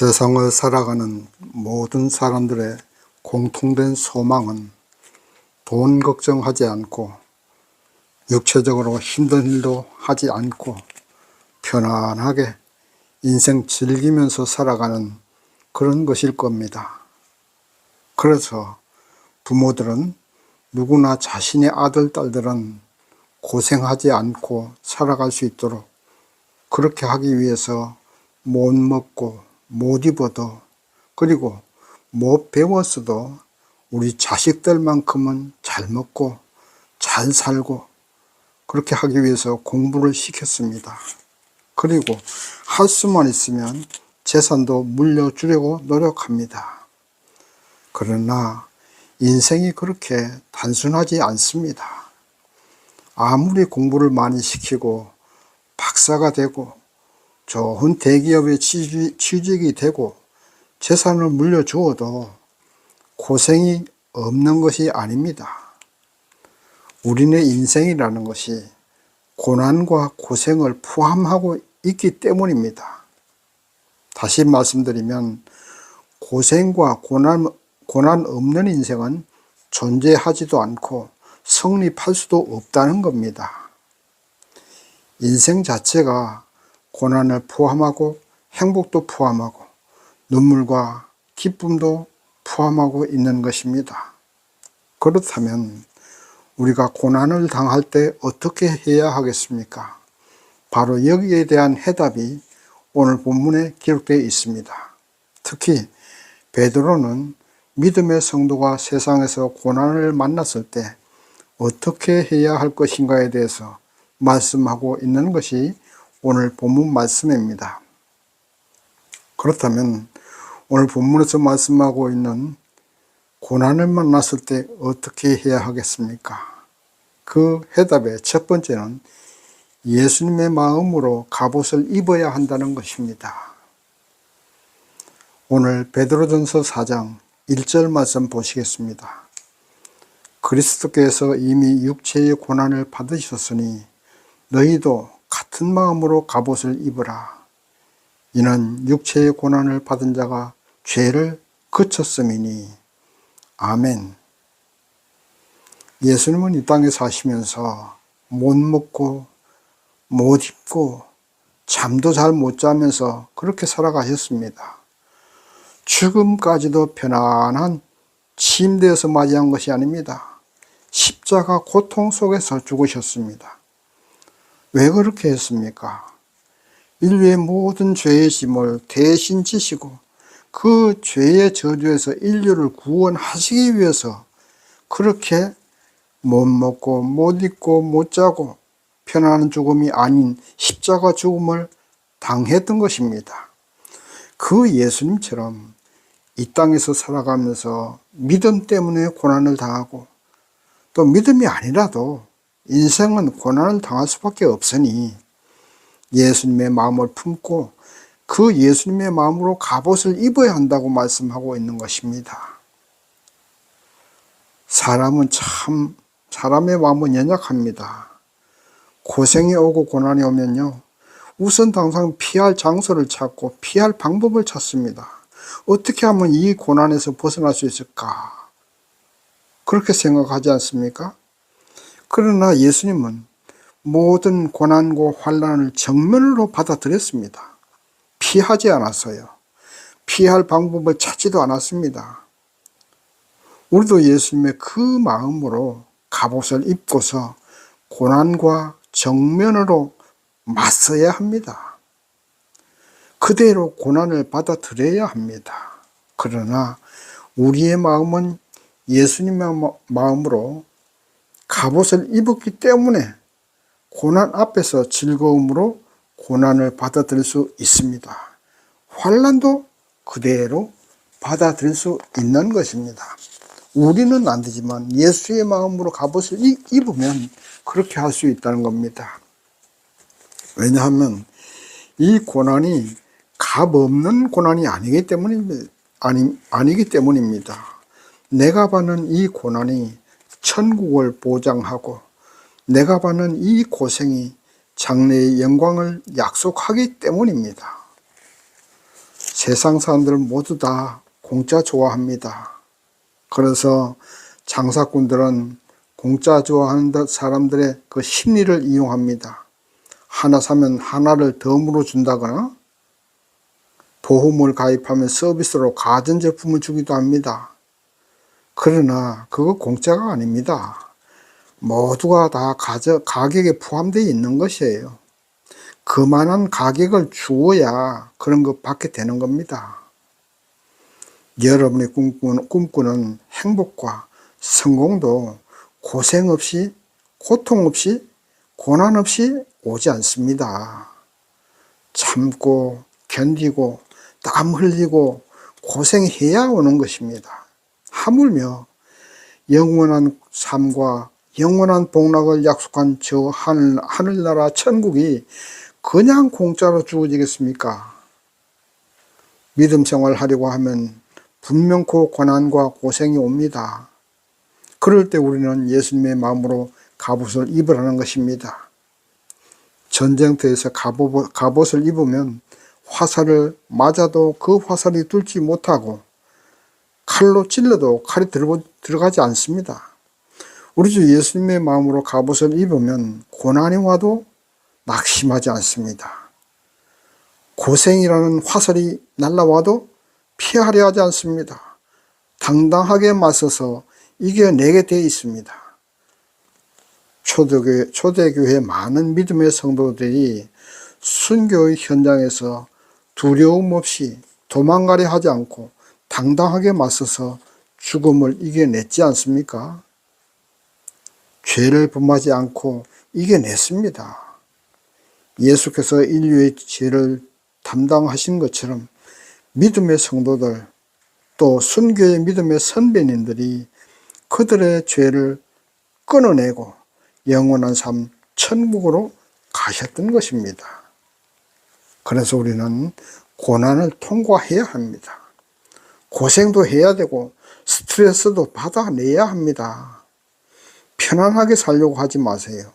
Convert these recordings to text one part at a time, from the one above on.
세상을 살아가는 모든 사람들의 공통된 소망은 돈 걱정하지 않고 육체적으로 힘든 일도 하지 않고 편안하게 인생 즐기면서 살아가는 그런 것일 겁니다. 그래서 부모들은 누구나 자신의 아들, 딸들은 고생하지 않고 살아갈 수 있도록 그렇게 하기 위해서 못 먹고 못 입어도, 그리고 못 배웠어도 우리 자식들만큼은 잘 먹고 잘 살고 그렇게 하기 위해서 공부를 시켰습니다. 그리고 할 수만 있으면 재산도 물려주려고 노력합니다. 그러나 인생이 그렇게 단순하지 않습니다. 아무리 공부를 많이 시키고 박사가 되고 좋은 대기업에 취직이 되고 재산을 물려주어도 고생이 없는 것이 아닙니다. 우리네 인생이라는 것이 고난과 고생을 포함하고 있기 때문입니다. 다시 말씀드리면 고생과 고난 없는 인생은 존재하지도 않고 성립할 수도 없다는 겁니다. 인생 자체가 고난을 포함하고 행복도 포함하고 눈물과 기쁨도 포함하고 있는 것입니다. 그렇다면 우리가 고난을 당할 때 어떻게 해야 하겠습니까? 바로 여기에 대한 해답이 오늘 본문에 기록되어 있습니다. 특히 베드로는 믿음의 성도가 세상에서 고난을 만났을 때 어떻게 해야 할 것인가에 대해서 말씀하고 있는 것이 오늘 본문 말씀입니다. 그렇다면 오늘 본문에서 말씀하고 있는 고난을 만났을 때 어떻게 해야 하겠습니까? 그 해답의 첫 번째는 예수님의 마음으로 갑옷을 입어야 한다는 것입니다. 오늘 베드로전서 4장 1절 말씀 보시겠습니다. 그리스도께서 이미 육체의 고난을 받으셨으니 너희도 같은 마음으로 갑옷을 입으라. 이는 육체의 고난을 받은 자가 죄를 그쳤음이니. 아멘. 예수님은 이 땅에 사시면서 못 먹고 못 입고 잠도 잘 못 자면서 그렇게 살아가셨습니다. 죽음까지도 편안한 침대에서 맞이한 것이 아닙니다. 십자가 고통 속에서 죽으셨습니다. 왜 그렇게 했습니까? 인류의 모든 죄의 짐을 대신 지시고 그 죄의 저주에서 인류를 구원하시기 위해서 그렇게 못 먹고 못 입고 못 자고 편안한 죽음이 아닌 십자가 죽음을 당했던 것입니다. 그 예수님처럼 이 땅에서 살아가면서 믿음 때문에 고난을 당하고 또 믿음이 아니라도 인생은 고난을 당할 수밖에 없으니 예수님의 마음을 품고 그 예수님의 마음으로 갑옷을 입어야 한다고 말씀하고 있는 것입니다. 사람의 마음은 연약합니다. 고생이 오고 고난이 오면요, 우선 당장 피할 장소를 찾고 피할 방법을 찾습니다. 어떻게 하면 이 고난에서 벗어날 수 있을까? 그렇게 생각하지 않습니까? 그러나 예수님은 모든 고난과 환난을 정면으로 받아들였습니다. 피하지 않았어요. 피할 방법을 찾지도 않았습니다. 우리도 예수님의 그 마음으로 갑옷을 입고서 고난과 정면으로 맞서야 합니다. 그대로 고난을 받아들여야 합니다. 그러나 우리의 마음은 예수님의 마음으로 갑옷을 입었기 때문에 고난 앞에서 즐거움으로 고난을 받아들일 수 있습니다. 환난도 그대로 받아들일 수 있는 것입니다. 우리는 안 되지만 예수의 마음으로 갑옷을 입으면 그렇게 할 수 있다는 겁니다. 왜냐하면 이 고난이 값 없는 고난이 아니기 때문입니다. 내가 받는 이 고난이 천국을 보장하고 내가 받는 이 고생이 장래의 영광을 약속하기 때문입니다. 세상 사람들은 모두 다 공짜 좋아합니다. 그래서 장사꾼들은 공짜 좋아하는 사람들의 그 심리를 이용합니다. 하나 사면 하나를 덤으로 준다거나 보험을 가입하면 서비스로 가전제품을 주기도 합니다. 그러나 그거 공짜가 아닙니다. 모두가 다 가격에 포함되어 있는 것이에요. 그만한 가격을 주어야 그런 것 받게 되는 겁니다. 여러분이 꿈꾸는 행복과 성공도 고생 없이, 고통 없이, 고난 없이 오지 않습니다. 참고 견디고 땀 흘리고 고생해야 오는 것입니다. 하물며 영원한 삶과 영원한 복락을 약속한 저 하늘나라 천국이 그냥 공짜로 주어지겠습니까? 믿음 생활하려고 하면 분명코 고난과 고생이 옵니다. 그럴 때 우리는 예수님의 마음으로 갑옷을 입으라는 것입니다. 전쟁터에서 갑옷을 입으면 화살을 맞아도 그 화살이 뚫지 못하고 칼로 찔러도 칼이 들어가지 않습니다. 우리 주 예수님의 마음으로 갑옷을 입으면 고난이 와도 낙심하지 않습니다. 고생이라는 화살이 날아와도 피하려 하지 않습니다. 당당하게 맞서서 이겨내게 되어 있습니다. 초대교회 많은 믿음의 성도들이 순교의 현장에서 두려움 없이 도망가려 하지 않고 당당하게 맞서서 죽음을 이겨냈지 않습니까? 죄를 범하지 않고 이겨냈습니다. 예수께서 인류의 죄를 담당하신 것처럼 믿음의 성도들, 또 순교의 믿음의 선배님들이 그들의 죄를 끊어내고 영원한 삶 천국으로 가셨던 것입니다. 그래서 우리는 고난을 통과해야 합니다. 고생도 해야 되고 스트레스도 받아내야 합니다. 편안하게 살려고 하지 마세요.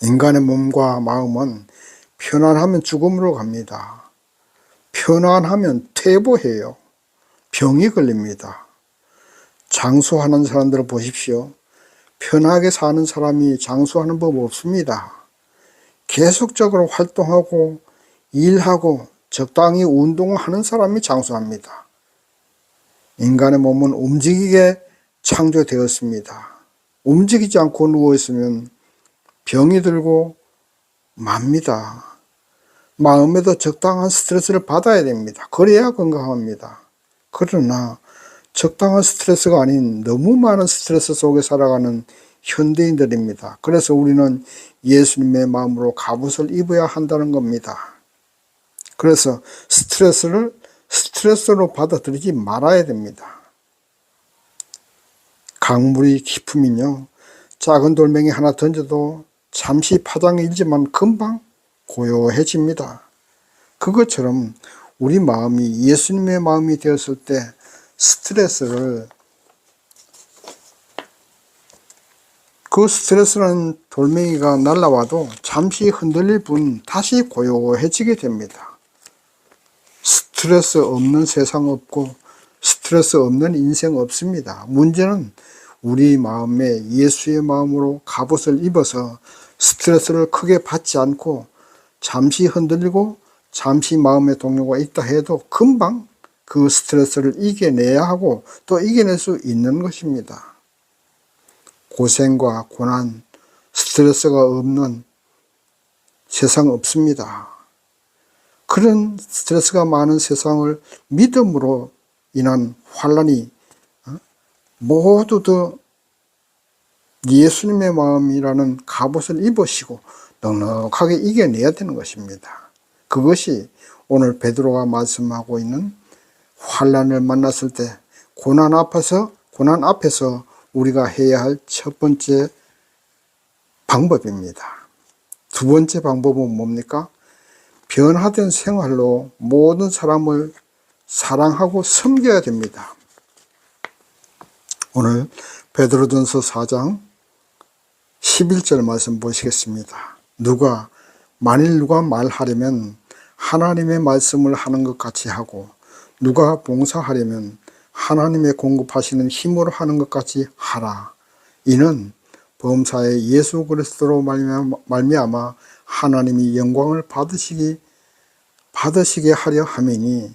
인간의 몸과 마음은 편안하면 죽음으로 갑니다. 편안하면 퇴보해요. 병이 걸립니다. 장수하는 사람들을 보십시오. 편하게 사는 사람이 장수하는 법 없습니다. 계속적으로 활동하고 일하고 적당히 운동하는 사람이 장수합니다. 인간의 몸은 움직이게 창조되었습니다. 움직이지 않고 누워있으면 병이 들고 맙니다. 마음에도 적당한 스트레스를 받아야 됩니다. 그래야 건강합니다. 그러나 적당한 스트레스가 아닌 너무 많은 스트레스 속에 살아가는 현대인들입니다. 그래서 우리는 예수님의 마음으로 갑옷을 입어야 한다는 겁니다. 그래서 스트레스로 받아들이지 말아야 됩니다. 강물이 깊으면요, 작은 돌멩이 하나 던져도 잠시 파장이 일지만 금방 고요해집니다. 그것처럼 우리 마음이 예수님의 마음이 되었을 때 그 스트레스라는 돌멩이가 날아와도 잠시 흔들릴 뿐 다시 고요해지게 됩니다. 스트레스 없는 세상 없고 스트레스 없는 인생 없습니다. 문제는 우리 마음에 예수의 마음으로 갑옷을 입어서 스트레스를 크게 받지 않고 잠시 흔들리고 잠시 마음의 동요가 있다 해도 금방 그 스트레스를 이겨내야 하고 또 이겨낼 수 있는 것입니다. 고생과 고난, 스트레스가 없는 세상 없습니다. 그런 스트레스가 많은 세상을 믿음으로 인한 환난이 모두 다 예수님의 마음이라는 갑옷을 입으시고 넉넉하게 이겨내야 되는 것입니다. 그것이 오늘 베드로가 말씀하고 있는 환난을 만났을 때 고난 앞에서 우리가 해야 할 첫 번째 방법입니다. 두 번째 방법은 뭡니까? 변화된 생활로 모든 사람을 사랑하고 섬겨야 됩니다. 오늘 베드로전서 4장 11절 말씀 보시겠습니다. 만일 누가 말하려면 하나님의 말씀을 하는 것 같이 하고, 누가 봉사하려면 하나님의 공급하시는 힘으로 하는 것 같이 하라. 이는 범사에 예수 그리스도로 말미암아 하나님이 영광을 받으시게 하려 함이니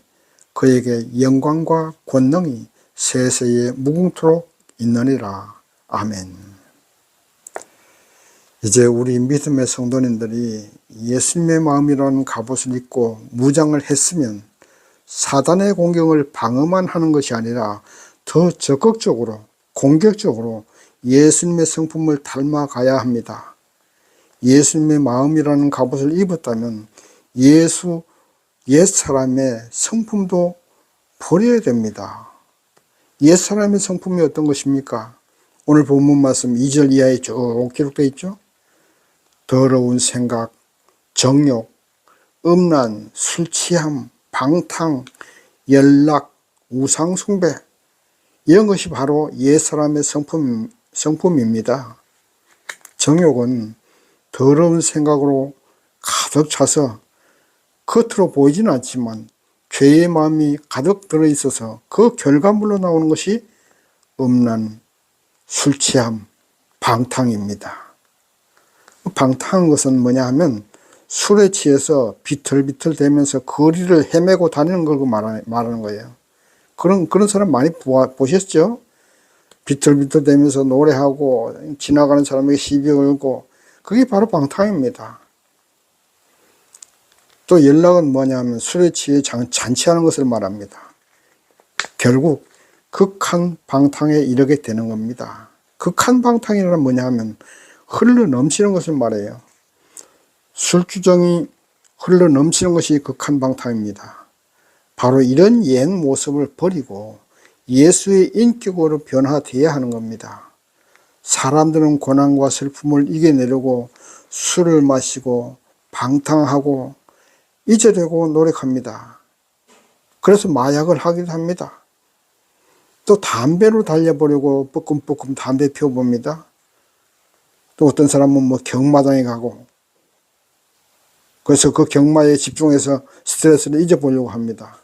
그에게 영광과 권능이 세세에 무궁토록 있느니라. 아멘. 이제 우리 믿음의 성도님들이 예수님의 마음이라는 갑옷을 입고 무장을 했으면 사단의 공격을 방어만 하는 것이 아니라 더 적극적으로 공격적으로 예수님의 성품을 닮아가야 합니다. 예수님의 마음이라는 갑옷을 입었다면 옛사람의 성품도 버려야 됩니다. 옛사람의 성품이 어떤 것입니까? 오늘 본문 말씀 2절 이하에 쭉 기록되어 있죠. 더러운 생각, 정욕, 음란, 술취함, 방탕, 연락, 우상숭배, 이런 것이 바로 옛사람의 성품입니다. 정욕은 더러운 생각으로 가득 차서 겉으로 보이지는 않지만 죄의 마음이 가득 들어있어서 그 결과물로 나오는 것이 음란, 술취함, 방탕입니다. 방탕한 것은 뭐냐 하면 술에 취해서 비틀비틀 대면서 거리를 헤매고 다니는 걸 말하는 거예요. 그런 사람 많이 보셨죠? 비틀비틀 대면서 노래하고 지나가는 사람에게 시비 걸고, 그게 바로 방탕입니다. 또 연락은 뭐냐 하면 술에 취해 잔치하는 것을 말합니다. 결국 극한 방탕에 이르게 되는 겁니다. 극한 방탕이란 뭐냐 하면 흘러 넘치는 것을 말해요. 술주정이 흘러 넘치는 것이 극한 방탕입니다. 바로 이런 옛 모습을 버리고 예수의 인격으로 변화되어야 하는 겁니다. 사람들은 고난과 슬픔을 이겨내려고 술을 마시고 방탕하고 잊으려고 노력합니다. 그래서 마약을 하기도 합니다. 또 담배로 달려보려고 뻐끔뻐끔 담배 피워봅니다. 또 어떤 사람은 경마장에 가고, 그래서 그 경마에 집중해서 스트레스를 잊어보려고 합니다.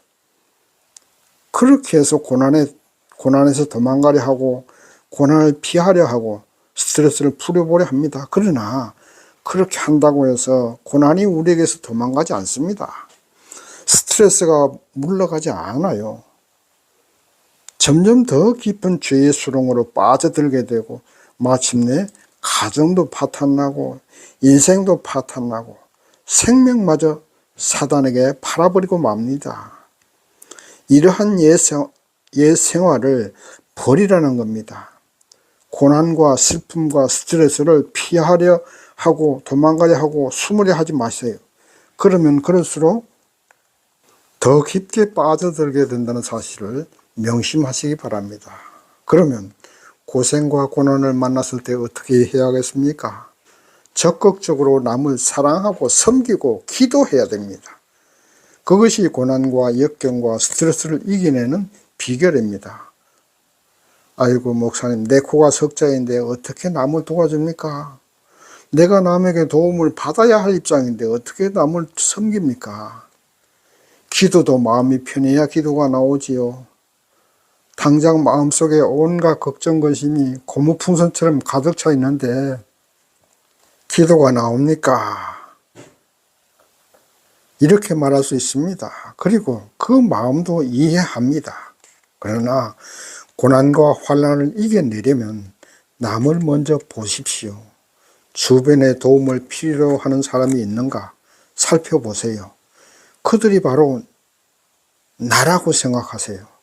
그렇게 해서 고난에서 도망가려 하고 고난을 피하려 하고 스트레스를 풀어보려 합니다. 그러나 그렇게 한다고 해서 고난이 우리에게서 도망가지 않습니다. 스트레스가 물러가지 않아요. 점점 더 깊은 죄의 수렁으로 빠져들게 되고 마침내 가정도 파탄나고 인생도 파탄나고 생명마저 사단에게 팔아버리고 맙니다. 이러한 옛 생활을 버리라는 겁니다. 고난과 슬픔과 스트레스를 피하려 하고 도망가려 하고 숨으려 하지 마세요. 그러면 그럴수록 더 깊게 빠져들게 된다는 사실을 명심하시기 바랍니다. 그러면 고생과 고난을 만났을 때 어떻게 해야 하겠습니까? 적극적으로 남을 사랑하고 섬기고 기도해야 됩니다. 그것이 고난과 역경과 스트레스를 이겨내는 비결입니다. 아이고 목사님, 내 코가 석자인데 어떻게 남을 도와줍니까? 내가 남에게 도움을 받아야 할 입장인데 어떻게 남을 섬깁니까? 기도도 마음이 편해야 기도가 나오지요. 당장 마음속에 온갖 걱정 근심이 고무풍선처럼 가득 차 있는데 기도가 나옵니까? 이렇게 말할 수 있습니다. 그리고 그 마음도 이해합니다. 그러나 고난과 환난을 이겨내려면 남을 먼저 보십시오. 주변에 도움을 필요로 하는 사람이 있는가 살펴보세요. 그들이 바로 나라고 생각하세요.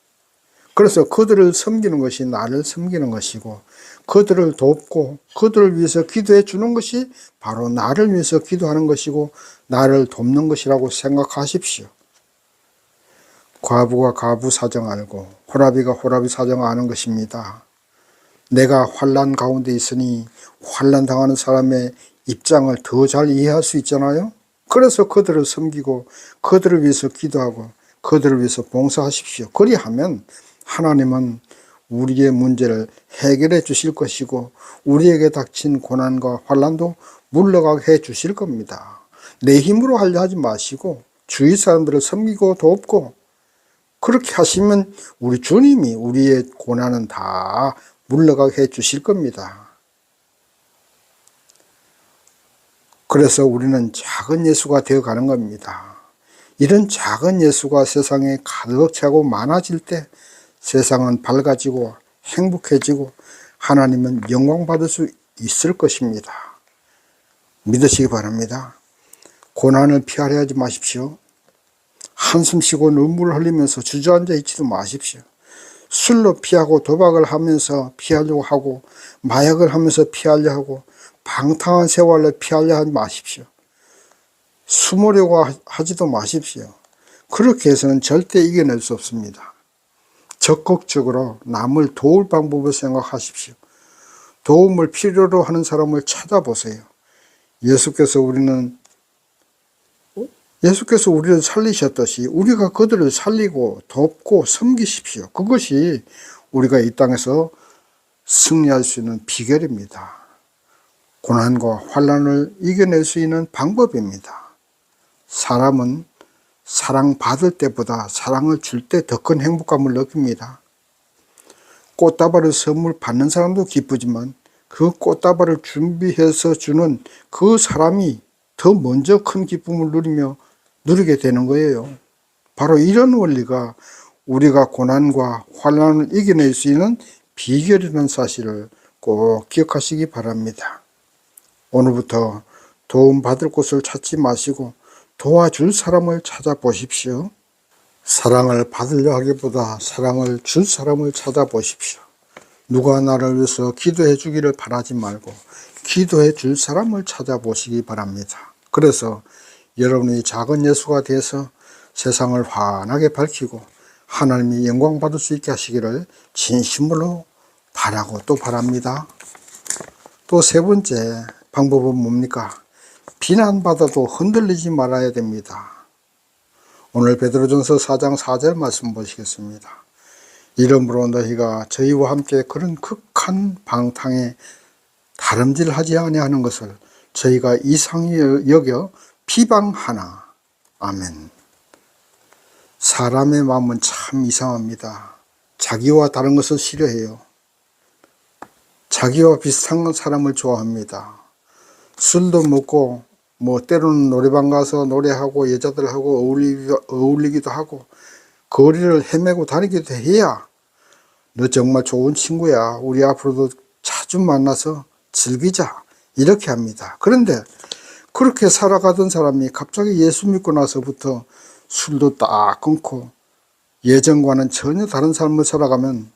그래서 그들을 섬기는 것이 나를 섬기는 것이고, 그들을 돕고 그들을 위해서 기도해 주는 것이 바로 나를 위해서 기도하는 것이고 나를 돕는 것이라고 생각하십시오. 과부가 과부 사정 알고 호라비가 호라비 사정 아는 것입니다. 내가 환난 가운데 있으니 환난 당하는 사람의 입장을 더 잘 이해할 수 있잖아요. 그래서 그들을 섬기고 그들을 위해서 기도하고 그들을 위해서 봉사하십시오. 그리하면 하나님은 우리의 문제를 해결해 주실 것이고 우리에게 닥친 고난과 환난도 물러가게 해 주실 겁니다. 내 힘으로 하려 하지 마시고 주위 사람들을 섬기고 돕고, 그렇게 하시면 우리 주님이 우리의 고난은 다 물러가게 해 주실 겁니다. 그래서 우리는 작은 예수가 되어 가는 겁니다. 이런 작은 예수가 세상에 가득 차고 많아질 때 세상은 밝아지고 행복해지고 하나님은 영광 받을 수 있을 것입니다. 믿으시기 바랍니다. 고난을 피하려 하지 마십시오. 한숨 쉬고 눈물을 흘리면서 주저앉아 있지도 마십시오. 술로 피하고 도박을 하면서 피하려고 하고 마약을 하면서 피하려 하고 방탕한 생활을 피하려 하지 마십시오. 숨으려고 하지도 마십시오. 그렇게 해서는 절대 이겨낼 수 없습니다. 적극적으로 남을 도울 방법을 생각하십시오. 도움을 필요로 하는 사람을 찾아보세요. 예수께서 우리를 살리셨듯이 우리가 그들을 살리고 돕고 섬기십시오. 그것이 우리가 이 땅에서 승리할 수 있는 비결입니다. 고난과 환난을 이겨낼 수 있는 방법입니다. 사람은 사랑받을 때보다 사랑을 줄 때 더 큰 행복감을 느낍니다. 꽃다발을 선물 받는 사람도 기쁘지만 그 꽃다발을 준비해서 주는 그 사람이 더 먼저 큰 기쁨을 누리게 되는 거예요. 바로 이런 원리가 우리가 고난과 환난을 이겨낼 수 있는 비결이라는 사실을 꼭 기억하시기 바랍니다. 오늘부터 도움받을 곳을 찾지 마시고 도와줄 사람을 찾아보십시오. 사랑을 받으려 하기보다 사랑을 줄 사람을 찾아보십시오. 누가 나를 위해서 기도해 주기를 바라지 말고 기도해 줄 사람을 찾아보시기 바랍니다. 그래서 여러분이 작은 예수가 되어서 세상을 환하게 밝히고 하나님이 영광 받을 수 있게 하시기를 진심으로 바라고 또 바랍니다. 또 세 번째 방법은 뭡니까? 비난받아도 흔들리지 말아야 됩니다. 오늘 베드로전서 4장 4절 말씀 보시겠습니다. 이러므로 너희가 저희와 함께 그런 극한 방탕에 다름질하지 아니하는 것을 저희가 이상히 여겨 비방하나. 아멘. 사람의 마음은 참 이상합니다. 자기와 다른 것을 싫어해요. 자기와 비슷한 사람을 좋아합니다. 술도 먹고 때로는 노래방 가서 노래하고 여자들하고 어울리기도 하고 거리를 헤매고 다니기도 해야 너 정말 좋은 친구야. 우리 앞으로도 자주 만나서 즐기자. 이렇게 합니다. 그런데 그렇게 살아가던 사람이 갑자기 예수 믿고 나서부터 술도 딱 끊고 예전과는 전혀 다른 삶을 살아가면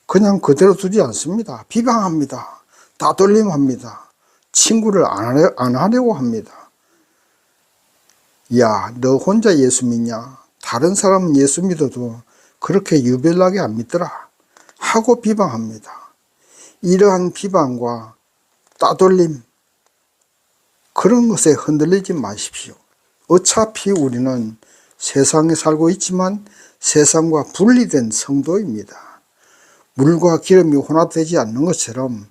그냥 그대로 두지 않습니다. 비방합니다. 따돌림합니다. 친구를 안 하려고 합니다. 야, 너 혼자 예수 믿냐? 다른 사람은 예수 믿어도 그렇게 유별나게 안 믿더라 하고 비방합니다. 이러한 비방과 따돌림, 그런 것에 흔들리지 마십시오. 어차피 우리는 세상에 살고 있지만 세상과 분리된 성도입니다. 물과 기름이 혼합되지 않는 것처럼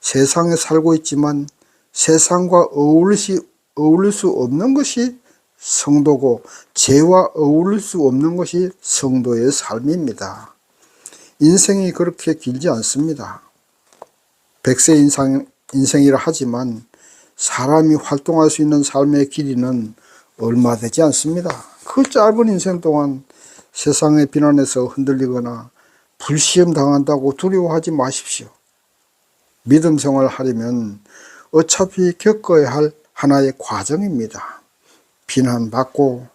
세상에 살고 있지만 세상과 어울릴 수 없는 것이 성도고 죄와 어울릴 수 없는 것이 성도의 삶입니다. 인생이 그렇게 길지 않습니다. 100세 인생이라 하지만 사람이 활동할 수 있는 삶의 길이는 얼마 되지 않습니다. 그 짧은 인생 동안 세상의 비난에서 흔들리거나 불시험 당한다고 두려워하지 마십시오. 믿음 생활을 하려면 어차피 겪어야 할 하나의 과정입니다. 비난받고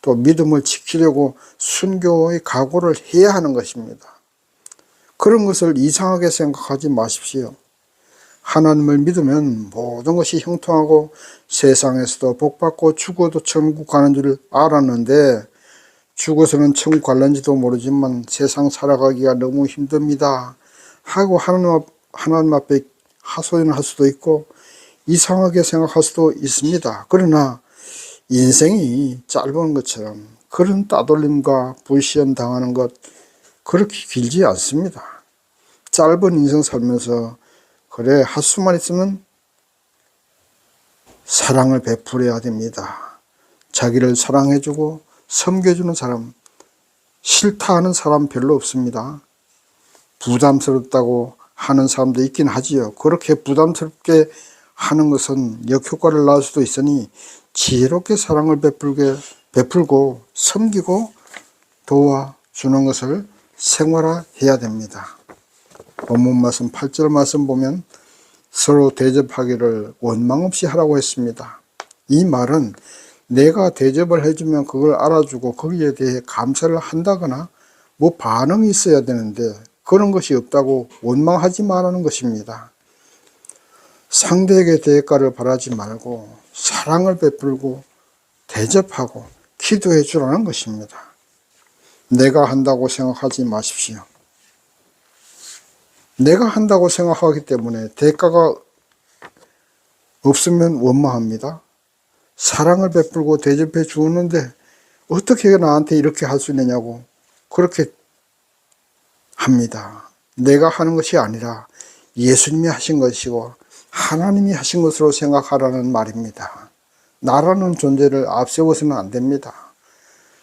또 믿음을 지키려고 순교의 각오를 해야 하는 것입니다. 그런 것을 이상하게 생각하지 마십시오. 하나님을 믿으면 모든 것이 형통하고 세상에서도 복받고 죽어도 천국 가는 줄 알았는데 죽어서는 천국 갈는지도 모르지만 세상 살아가기가 너무 힘듭니다 하고 하나님 앞에 하소연을 할 수도 있고 이상하게 생각할 수도 있습니다. 그러나 인생이 짧은 것처럼 그런 따돌림과 불시험 당하는 것 그렇게 길지 않습니다. 짧은 인생 살면서 그래 할 수만 있으면 사랑을 베풀어야 됩니다. 자기를 사랑해주고 섬겨주는 사람, 싫다 하는 사람 별로 없습니다. 부담스럽다고 하는 사람도 있긴 하지요. 그렇게 부담스럽게 하는 것은 역효과를 낳을 수도 있으니 지혜롭게 사랑을 베풀고 섬기고 도와주는 것을 생활화해야 됩니다. 본문 말씀 8절 말씀 보면 서로 대접하기를 원망 없이 하라고 했습니다. 이 말은 내가 대접을 해주면 그걸 알아주고 거기에 대해 감사를 한다거나 뭐 반응이 있어야 되는데 그런 것이 없다고 원망하지 말라는 것입니다. 상대에게 대가를 바라지 말고 사랑을 베풀고 대접하고 기도해 주라는 것입니다. 내가 한다고 생각하지 마십시오. 내가 한다고 생각하기 때문에 대가가 없으면 원망합니다. 사랑을 베풀고 대접해 주는데 어떻게 나한테 이렇게 할 수 있느냐고 그렇게 합니다. 내가 하는 것이 아니라 예수님이 하신 것이고 하나님이 하신 것으로 생각하라는 말입니다. 나라는 존재를 앞세워서는 안 됩니다.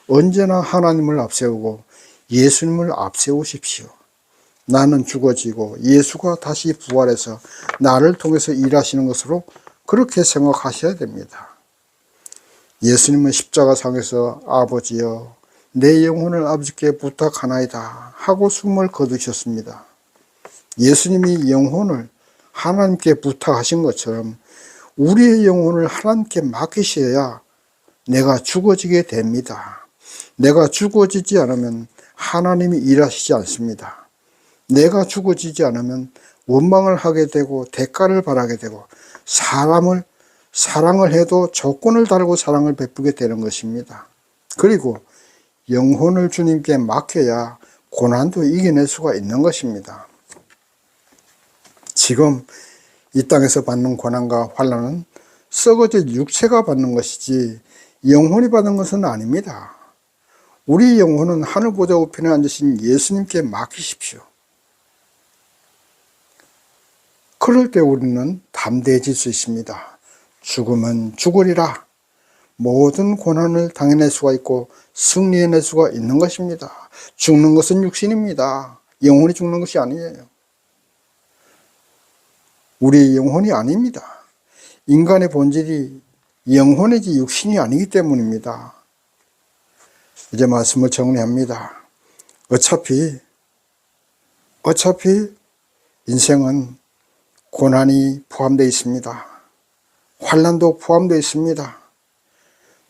언제나 하나님을 앞세우고 예수님을 앞세우십시오. 나는 죽어지고 예수가 다시 부활해서 나를 통해서 일하시는 것으로 그렇게 생각하셔야 됩니다. 예수님은 십자가상에서 아버지여 내 영혼을 아버지께 부탁하나이다 하고 숨을 거두셨습니다. 예수님이 영혼을 하나님께 부탁하신 것처럼 우리의 영혼을 하나님께 맡기셔야 내가 죽어지게 됩니다. 내가 죽어지지 않으면 하나님이 일하시지 않습니다. 내가 죽어지지 않으면 원망을 하게 되고 대가를 바라게 되고 사랑을 해도 조건을 달고 사랑을 베푸게 되는 것입니다. 그리고 영혼을 주님께 맡겨야 고난도 이겨낼 수가 있는 것입니다. 지금 이 땅에서 받는 고난과 환난은 썩어질 육체가 받는 것이지 영혼이 받는 것은 아닙니다. 우리 영혼은 하늘 보좌 우편에 앉으신 예수님께 맡기십시오. 그럴 때 우리는 담대해질 수 있습니다. 죽으면 죽으리라. 모든 고난을 당해낼 수가 있고 승리해낼 수가 있는 것입니다. 죽는 것은 육신입니다. 영혼이 죽는 것이 아니에요. 우리의 영혼이 아닙니다. 인간의 본질이 영혼이지 육신이 아니기 때문입니다. 이제 말씀을 정리합니다. 어차피 인생은 고난이 포함되어 있습니다. 환난도 포함되어 있습니다.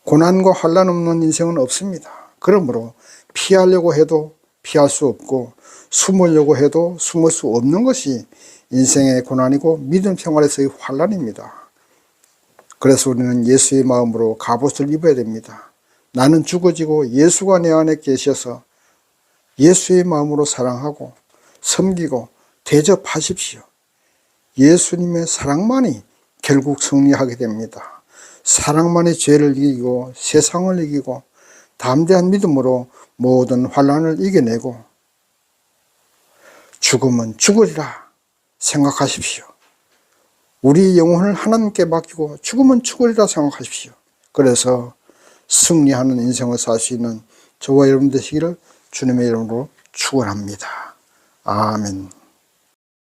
고난과 환난 없는 인생은 없습니다. 그러므로 피하려고 해도 피할 수 없고 숨으려고 해도 숨을 수 없는 것이 인생의 고난이고 믿음 생활에서의 환난입니다. 그래서 우리는 예수의 마음으로 갑옷을 입어야 됩니다. 나는 죽어지고 예수가 내 안에 계셔서 예수의 마음으로 사랑하고 섬기고 대접하십시오. 예수님의 사랑만이 결국 승리하게 됩니다. 사랑만이 죄를 이기고 세상을 이기고 담대한 믿음으로 모든 환난을 이겨내고 죽으면 죽으리라 생각하십시오. 우리 영혼을 하나님께 맡기고 죽으면 죽으리라 생각하십시오. 그래서 승리하는 인생을 살 수 있는 저와 여러분 되시기를 주님의 이름으로 축원합니다. 아멘.